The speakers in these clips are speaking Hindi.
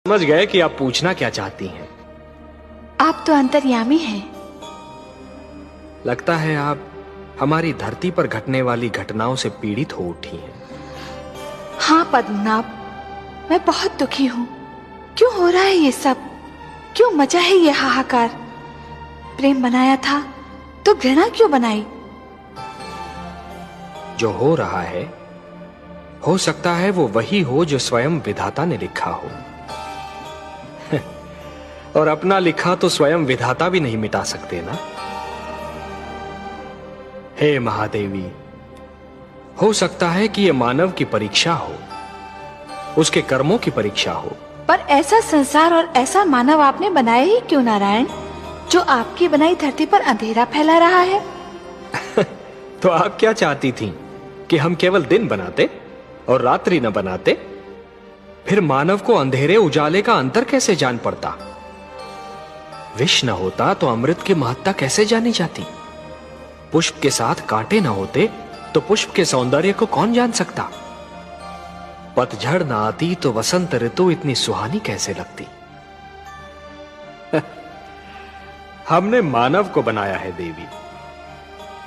समझ गए कि आप पूछना क्या चाहती हैं। आप तो अंतर्यामी हैं। लगता है आप हमारी धरती पर घटने वाली घटनाओं से पीड़ित हो उठी हैं। हाँ पद्मनाभ, मैं बहुत दुखी हूँ। क्यों हो रहा है ये सब? क्यों मचा है ये हाहाकार? प्रेम बनाया था तो घृणा क्यों बनाई? जो हो रहा है, हो सकता है वो वही हो जो स्वयं विधाता ने लिखा हो। और अपना लिखा तो स्वयं विधाता भी नहीं मिटा सकते ना। हे महादेवी, हो सकता है कि ये मानव की परीक्षा हो, उसके कर्मों की परीक्षा हो। पर ऐसा संसार और ऐसा मानव आपने बनाया ही क्यों नारायण, जो आपकी बनाई धरती पर अंधेरा फैला रहा है? तो आप क्या चाहती थीं कि हम केवल दिन बनाते और रात्रि न बनाते? फिर मानव को अंधेरे उजाले का अंतर कैसे जान पड़ता? विष न होता तो अमृत की महत्ता कैसे जानी जाती? पुष्प के साथ कांटे न होते तो पुष्प के सौंदर्य को कौन जान सकता? पतझड़ न आती तो वसंत ऋतु इतनी सुहानी कैसे लगती? हमने मानव को बनाया है देवी।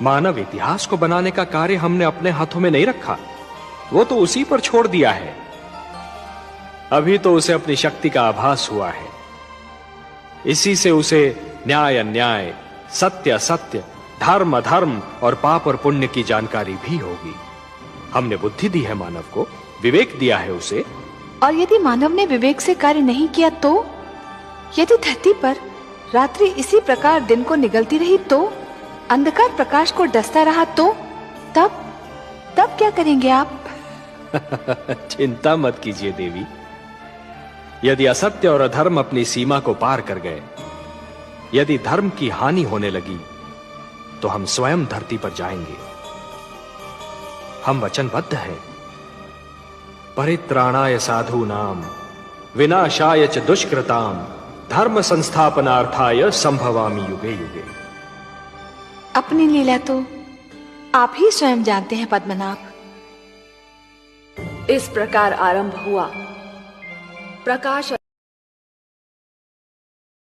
मानव इतिहास को बनाने का कार्य हमने अपने हाथों में नहीं रखा, वो तो उसी पर छोड़ दिया है। अभी तो उसे अपनी शक्ति का आभास हुआ है। इसी से उसे न्याय अन्याय, सत्य असत्य, धर्म अधर्म और पाप और पुण्य की जानकारी भी होगी। हमने बुद्धि दी है मानव को, विवेक दिया है उसे। और यदि मानव ने विवेक से कार्य नहीं किया तो? यदि धरती पर रात्रि इसी प्रकार दिन को निगलती रही तो? अंधकार प्रकाश को डसता रहा तो? तब क्या करेंगे आप? चिंता मत कीजिए देवी। यदि असत्य और अधर्म अपनी सीमा को पार कर गए, यदि धर्म की हानि होने लगी, तो हम स्वयं धरती पर जाएंगे। हम वचनबद्ध हैं। परित्राणाय साधूनाम विनाशाय च दुष्कृताम धर्म संस्थापनार्थाय संभवामि युगे युगे। अपनी लीला तो आप ही स्वयं जानते हैं पद्मनाभ। इस प्रकार आरंभ हुआ प्रकाश